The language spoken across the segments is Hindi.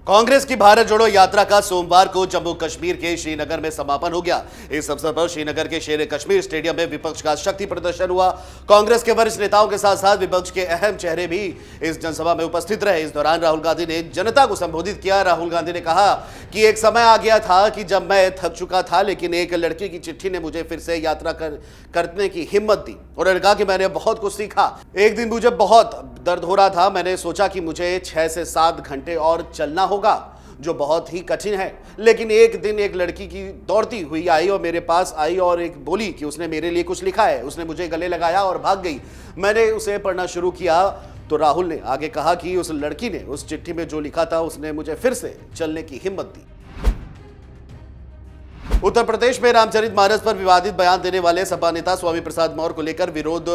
कांग्रेस की भारत जोड़ो यात्रा का सोमवार को जम्मू कश्मीर के श्रीनगर में समापन हो गया। इस अवसर पर श्रीनगर के शेर कश्मीर स्टेडियम में विपक्ष का शक्ति प्रदर्शन हुआ। कांग्रेस के वरिष्ठ नेताओं के साथ साथ विपक्ष के अहम चेहरे भी इस जनसभा में उपस्थित रहे। इस दौरान राहुल गांधी ने जनता को संबोधित किया। राहुल गांधी ने कहा कि एक समय आ गया था कि जब मैं थक चुका था, लेकिन एक लड़की की चिट्ठी ने मुझे फिर से यात्रा करने की हिम्मत दी। उन्होंने कहा कि मैंने बहुत कुछ सीखा। एक दिन मुझे बहुत दर्द हो रहा था, मैंने सोचा कि मुझे 6 से 7 घंटे और चलना होगा, जो बहुत ही कठिन है। लेकिन एक दिन एक लड़की की दौड़ती हुई आई और मेरे पास आई और एक बोली कि उसने मेरे लिए कुछ लिखा है। उसने मुझे गले लगाया और भाग गई। मैंने उसे पढ़ना शुरू किया तो राहुल ने आगे कहा कि उस लड़की ने उस चिट्ठी में जो लिखा था उसने मुझे फिर से चलने की हिम्मत दी। उत्तर प्रदेश में रामचरितमानस पर विवादित बयान देने वाले सपा नेता स्वामी प्रसाद मौर्य को लेकर विरोध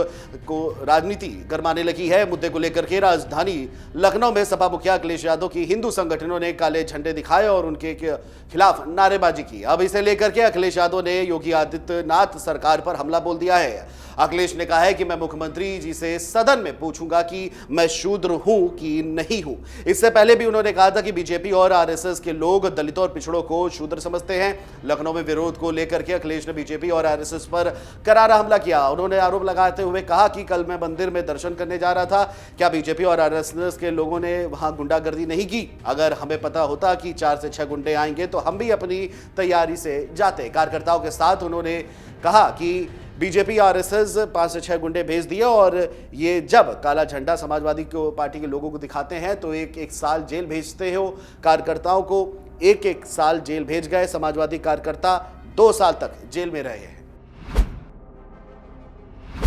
को राजनीति गरमाने लगी है। मुद्दे को लेकर के राजधानी लखनऊ में सपा मुखिया अखिलेश यादव की हिंदू संगठनों ने काले झंडे दिखाए और उनके खिलाफ नारेबाजी की। अब इसे लेकर के अखिलेश यादव ने योगी आदित्यनाथ सरकार पर हमला बोल दिया है। अखिलेश ने कहा है कि मैं मुख्यमंत्री जी से सदन में पूछूंगा कि मैं शूद्र हूं कि नहीं हूं। इससे पहले भी उन्होंने कहा था कि बीजेपी और आरएसएस के लोग दलितों और पिछड़ों को शूद्र समझते हैं। लखनऊ में विरोध को लेकर के अखिलेश ने बीजेपी और आरएसएस पर करारा हमला किया। उन्होंने आरोप लगाते हुए कहा कि कल मैं मंदिर में दर्शन करने जा रहा था, क्या बीजेपी और आरएसएस के लोगों ने वहां गुंडागर्दी नहीं की? अगर हमें पता होता कि 4 से 6 गुंडे आएंगे तो हम भी अपनी तैयारी से जाते। कार्यकर्ताओं के साथ उन्होंने कहा कि बीजेपी आरएसएस 5 से 6 गुंडे भेज दिए और ये जब काला झंडा समाजवादी को पार्टी के लोगों को दिखाते हैं तो एक साल जेल भेजते हो। कार्यकर्ताओं को एक साल जेल भेज गए। समाजवादी कार्यकर्ता 2 साल तक जेल में रहे हैं।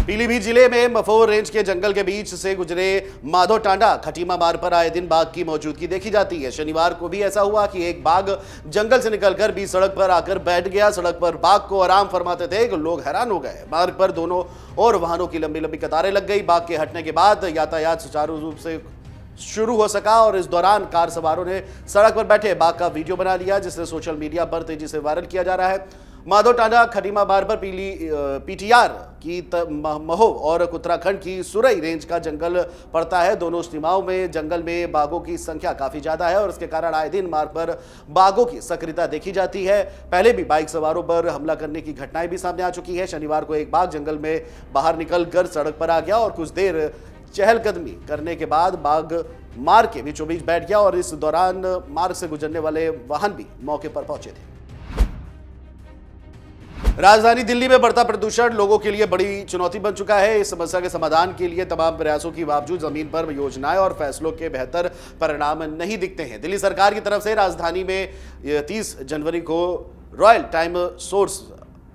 पीलीभीत जिले में मफोर रेंज के जंगल के बीच से गुजरे माधो टांडा खटीमा मार्ग पर आए दिन बाघ की मौजूदगी देखी जाती है। शनिवार को भी ऐसा हुआ कि एक बाघ जंगल से निकलकर बीच सड़क पर आकर बैठ गया। सड़क पर बाघ को आराम फरमाते देख लोग हैरान हो गए। मार्ग पर दोनों और वाहनों की लंबी लंबी कतारें लग गई। बाघ के हटने के बाद यातायात सुचारू रूप से शुरू हो सका और इस दौरान कार सवारों ने सड़क पर बैठे बाघ का वीडियो बना लिया, जिसे सोशल मीडिया पर तेजी से वायरल किया जा रहा है। माधो टांडा खटीमा मार्ग पर पीटीआर की महोव और उत्तराखंड की सुरई रेंज का जंगल पड़ता है। दोनों सीमाओं में जंगल में बाघों की संख्या काफी ज्यादा है और इसके कारण आए दिन मार्ग पर बाघों की सक्रियता देखी जाती है। पहले भी बाइक सवारों पर हमला करने की घटनाएं भी सामने आ चुकी है। शनिवार को एक बाघ जंगल में बाहर निकलकर सड़क पर आ गया और कुछ देर चहलकदमी करने के बाद बाघ मार्ग के बीचों बीच बैठ गया और इस दौरान मार्ग से गुजरने वाले वाहन भी मौके पर पहुंचे थे। राजधानी दिल्ली में बढ़ता प्रदूषण लोगों के लिए बड़ी चुनौती बन चुका है। इस समस्या के समाधान के लिए तमाम प्रयासों के बावजूद जमीन पर योजनाएं और फैसलों के बेहतर परिणाम नहीं दिखते हैं। दिल्ली सरकार की तरफ से राजधानी में 30 जनवरी को रॉयल टाइम सोर्स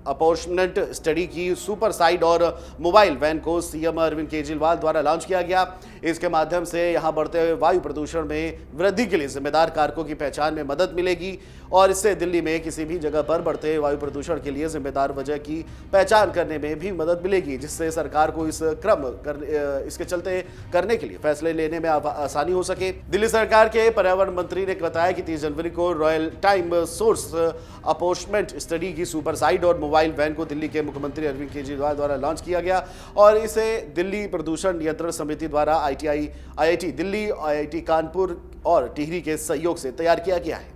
अपॉर्चुनिट स्टडी की सुपर साइड और मोबाइल वैन को सीएम अरविंद केजरीवाल द्वारा लॉन्च किया गया। इसके माध्यम से यहां बढ़ते हुए वायु प्रदूषण में वृद्धि के लिए जिम्मेदार कारकों की पहचान में मदद मिलेगी और इससे दिल्ली में किसी भी जगह पर बढ़ते हुए वायु प्रदूषण के लिए जिम्मेदार वजह की पहचान करने में भी मदद मिलेगी, जिससे सरकार को इसके चलते करने के लिए फैसले लेने में आसानी हो सके। दिल्ली सरकार के पर्यावरण मंत्री ने बताया कि 30 जनवरी को रॉयल टाइम सोर्स अपॉर्चुनिट स्टडी की सुपर साइड और मोबाइल वैन को दिल्ली के मुख्यमंत्री अरविंद केजरीवाल द्वारा लॉन्च किया गया और इसे दिल्ली प्रदूषण नियंत्रण समिति द्वारा आईआईटी दिल्ली, आईआईटी कानपुर और टिहरी के सहयोग से तैयार किया गया है।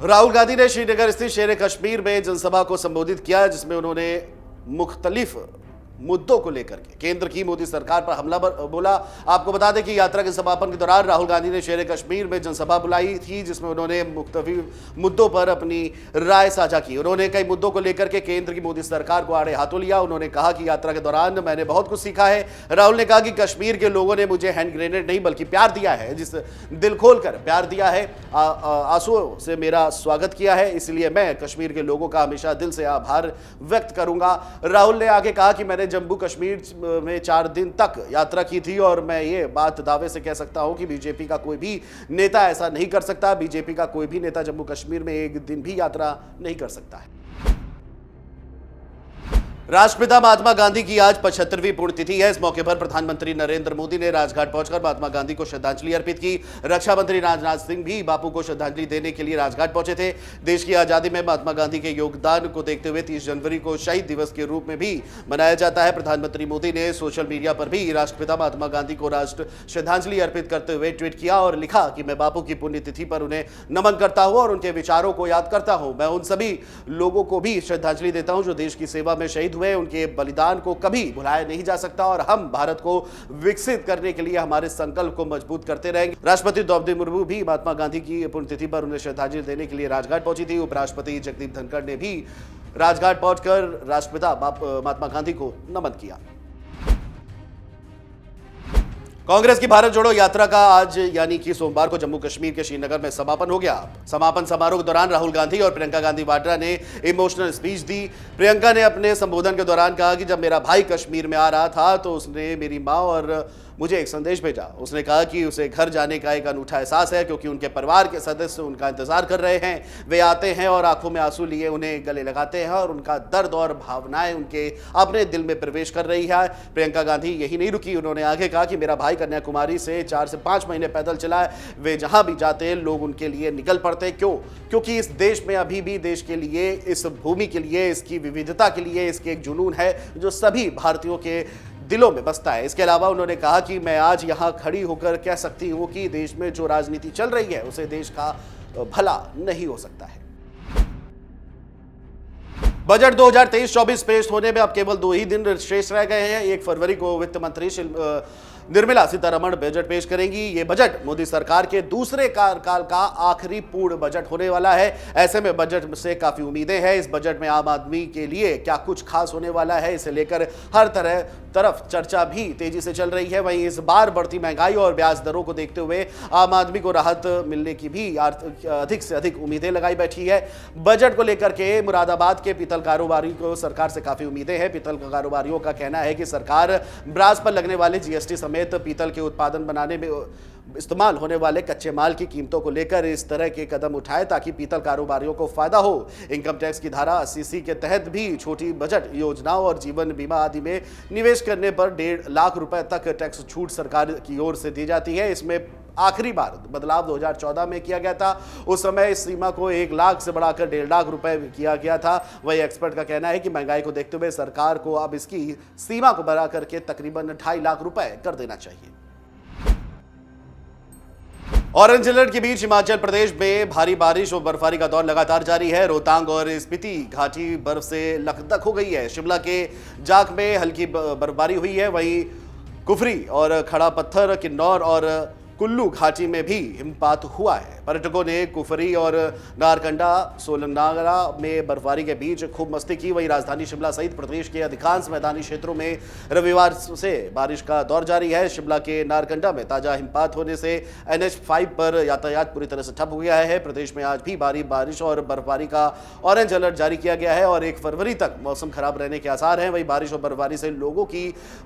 राहुल गांधी ने श्रीनगर स्थित शेर कश्मीर में जनसभा को संबोधित किया, जिसमें उन्होंने मुख्तलिफ मुद्दों को लेकर के केंद्र की मोदी सरकार पर हमला बोला। आपको बता दें कि यात्रा के समापन के दौरान राहुल गांधी ने शेर कश्मीर में जनसभा बुलाई थी, जिसमें उन्होंने मुख्तलिफ मुद्दों पर अपनी राय साझा की। उन्होंने कई मुद्दों को लेकर के केंद्र की मोदी सरकार को आड़े हाथों लिया। उन्होंने कहा कि यात्रा के दौरान मैंने बहुत कुछ सीखा है। राहुल ने कहा कि कश्मीर के लोगों ने मुझे हैंड ग्रेनेड नहीं बल्कि प्यार दिया है, जिस दिल खोल कर प्यार दिया है, आंसुओं से मेरा स्वागत किया है, इसलिए मैं कश्मीर के लोगों का हमेशा दिल से आभार व्यक्त करूंगा। राहुल ने आगे कहा कि मैंने जम्मू कश्मीर में 4 दिन तक यात्रा की थी और मैं ये बात दावे से कह सकता हूं कि बीजेपी का कोई भी नेता ऐसा नहीं कर सकता। बीजेपी का कोई भी नेता जम्मू कश्मीर में एक दिन भी यात्रा नहीं कर सकता है। राष्ट्रपिता महात्मा गांधी की आज 75वीं पुण्यतिथि है। इस मौके पर प्रधानमंत्री नरेंद्र मोदी ने राजघाट पहुंचकर महात्मा गांधी को श्रद्धांजलि अर्पित की। रक्षा मंत्री राजनाथ सिंह भी बापू को श्रद्धांजलि देने के लिए राजघाट पहुंचे थे। देश की आजादी में महात्मा गांधी के योगदान को देखते हुए 30 जनवरी को शहीद दिवस के रूप में भी मनाया जाता है। प्रधानमंत्री मोदी ने सोशल मीडिया पर भी राष्ट्रपिता महात्मा गांधी को राष्ट्र श्रद्धांजलि अर्पित करते हुए ट्वीट किया और लिखा कि मैं बापू की पुण्यतिथि पर उन्हें नमन करता हूं और उनके विचारों को याद करता हूं। मैं उन सभी लोगों को भी श्रद्धांजलि देता हूं जो देश की सेवा में शहीद हुए। उनके बलिदान को कभी भुलाया नहीं जा सकता और हम भारत को विकसित करने के लिए हमारे संकल्प को मजबूत करते रहेंगे। राष्ट्रपति द्रौपदी मुर्मू भी महात्मा गांधी की पुण्यतिथि पर उन्हें श्रद्धांजलि देने के लिए राजघाट पहुंची थी। उपराष्ट्रपति जगदीप धनखड़ ने भी राजघाट पहुंचकर राष्ट्रपिता महात्मा गांधी को नमन किया। कांग्रेस की भारत जोड़ो यात्रा का आज यानी कि सोमवार को जम्मू कश्मीर के श्रीनगर में समापन हो गया। समापन समारोह के दौरान राहुल गांधी और प्रियंका गांधी वाड्रा ने इमोशनल स्पीच दी। प्रियंका ने अपने संबोधन के दौरान कहा कि जब मेरा भाई कश्मीर में आ रहा था तो उसने मेरी मां और मुझे एक संदेश भेजा। उसने कहा कि उसे घर जाने का एक अनूठा एहसास है क्योंकि उनके परिवार के सदस्य उनका इंतजार कर रहे हैं। वे आते हैं और आंखों में आंसू लिए उन्हें गले लगाते हैं और उनका दर्द और भावनाएं उनके अपने दिल में प्रवेश कर रही है। प्रियंका गांधी यही नहीं रुकी, उन्होंने आगे कहा कि मेरा भाई कन्याकुमारी से 4 से 5 महीने पैदल चला है। वे जहां भी जाते लोग उनके लिए निकल पड़ते। क्योंकि इस देश में अभी भी देश के लिए, इस भूमि के लिए, इसकी विविधता के लिए इसके एक जुनून है जो सभी भारतीयों के दिलों में बसता है। इसके अलावा उन्होंने कहा कि मैं आज यहां खड़ी होकर कह सकती हूं कि देश में जो राजनीति चल रही है उसे देश का भला नहीं हो सकता है। बजट 2023-24 पेश होने में अब केवल 2 ही दिन शेष रह गए हैं। 1 फरवरी को वित्त मंत्री निर्मला सीतारमण बजट पेश करेंगी। ये बजट मोदी सरकार के दूसरे कार्यकाल का आखिरी पूर्ण बजट होने वाला है। ऐसे में बजट से काफी उम्मीदें हैं। इस बजट में आम आदमी के लिए क्या कुछ खास होने वाला है, इसे लेकर हर तरफ चर्चा भी तेजी से चल रही है। वहीं इस बार बढ़ती महंगाई और ब्याज दरों को देखते हुए आम आदमी को राहत मिलने की भी अधिक से अधिक उम्मीदें लगाई बैठी है। बजट को लेकर के मुरादाबाद के पीतल कारोबारी को सरकार से काफी उम्मीदें हैं। पीतल कारोबारियों का कहना है कि सरकार ब्रास पर लगने वाले जीएसटी समेत पीतल के उत्पादन बनाने में इस्तेमाल होने वाले कच्चे माल की कीमतों को लेकर इस तरह के कदम उठाए ताकि पीतल कारोबारियों को फायदा हो। इनकम टैक्स की धारा 80C के तहत भी छोटी बजट योजनाओं और जीवन बीमा आदि में निवेश करने पर 1.5 लाख रुपए तक टैक्स छूट सरकार की ओर से दी जाती है। इसमें आखिरी बार बदलाव 2014 में किया गया था। उस समय इस सीमा को 1 लाख से बढ़ाकर 1.5 लाख रुपए किया गया था। वही एक्सपर्ट का कहना है कि महंगाई को देखते हुए सरकार को अब इसकी सीमा को बढ़ा करके तकरीबन 2.5 लाख रुपए कर देना चाहिए। ऑरेंज अलर्ट के बीच हिमाचल प्रदेश में भारी बारिश और बर्फबारी का दौर लगातार जारी है। रोहतांग और स्पीति घाटी बर्फ से लकदक हो गई है। शिमला के जाख में हल्की बर्फबारी हुई है। वहीं कुफरी और खड़ा पत्थर, किन्नौर और कुल्लू घाटी में भी हिमपात हुआ है। पर्यटकों ने कुफरी और नारकंडा, सोलंगनारा में बर्फबारी के बीच खूब मस्ती की। वहीं राजधानी शिमला सहित प्रदेश के अधिकांश मैदानी क्षेत्रों में रविवार से बारिश का दौर जारी है। शिमला के नारकंडा में ताजा हिमपात होने से NH5 पर यातायात पूरी तरह से ठप हो गया है। प्रदेश में आज भी भारी बारिश और बर्फबारी का ऑरेंज अलर्ट जारी किया गया है और 1 फरवरी तक मौसम खराब रहने के आसार हैं। वहीं बारिश और बर्फबारी से लोगों की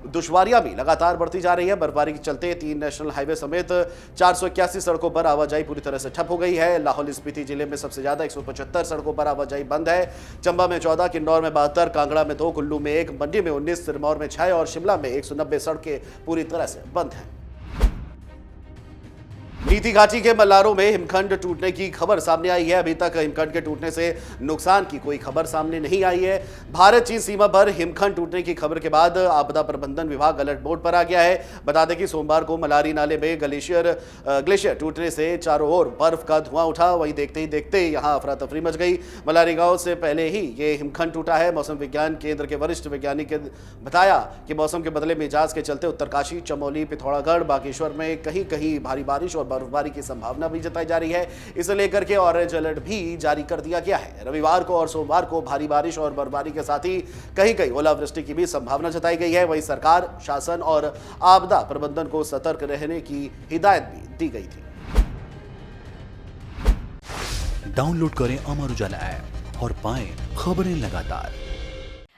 दुश्वारियां भी लगातार बढ़ती जा रही है। बर्फबारी के चलते 3 नेशनल हाईवे समेत 481 सड़कों पर आवाजाही पूरी तरह से ठप हो गई है। लाहौल स्पीति जिले में सबसे ज्यादा 175 सड़कों पर आवाजाही बंद है। चंबा में 14, किन्नौर में 72, कांगड़ा में 2, कुल्लू में 1, मंडी में 19, सिरमौर में 6 और शिमला में 190 सड़कें पूरी तरह से बंद हैं। नीति घाटी के मल्लारों में हिमखंड टूटने की खबर सामने आई है। अभी तक हिमखंड के टूटने से नुकसान की कोई खबर सामने नहीं आई है। भारत चीन सीमा पर हिमखंड टूटने की खबर के बाद आपदा प्रबंधन विभाग अलर्ट मोड पर आ गया है। बता दें कि सोमवार को मलारी नाले में ग्लेशियर टूटने से चारों ओर बर्फ का धुआं उठा। वहीं देखते ही देखते यहां अफरा तफरी मच गई। मलारी गांव से पहले ही ये हिमखंड टूटा है। मौसम विज्ञान केंद्र के वरिष्ठ वैज्ञानिक ने बताया कि मौसम के बदले मिजाज के चलते उत्तरकाशी, चमोली, पिथौरागढ़, बागेश्वर में कहीं कहीं भारी बारिश और बर्फबारी की संभावना भी जताई जा रही है। इसे लेकर के ऑरेंज अलर्ट भी जारी कर दिया गया है। रविवार को और सोमवार को भारी बारिश और बर्फबारी के साथ ही कहीं कहीं ओलावृष्टि की भी संभावना जताई गई है। वहीं सरकार, शासन और आपदा प्रबंधन को सतर्क रहने की हिदायत भी दी गई थी। डाउनलोड करें अमर उजाला ऐप और पाएं खबरें लगातार।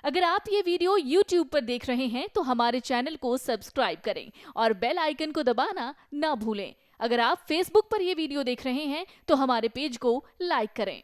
अगर आप ये वीडियो YouTube पर देख रहे हैं तो हमारे चैनल को सब्सक्राइब करें और बेल आइकन को दबाना ना भूलें। अगर आप Facebook पर ये वीडियो देख रहे हैं तो हमारे पेज को लाइक करें।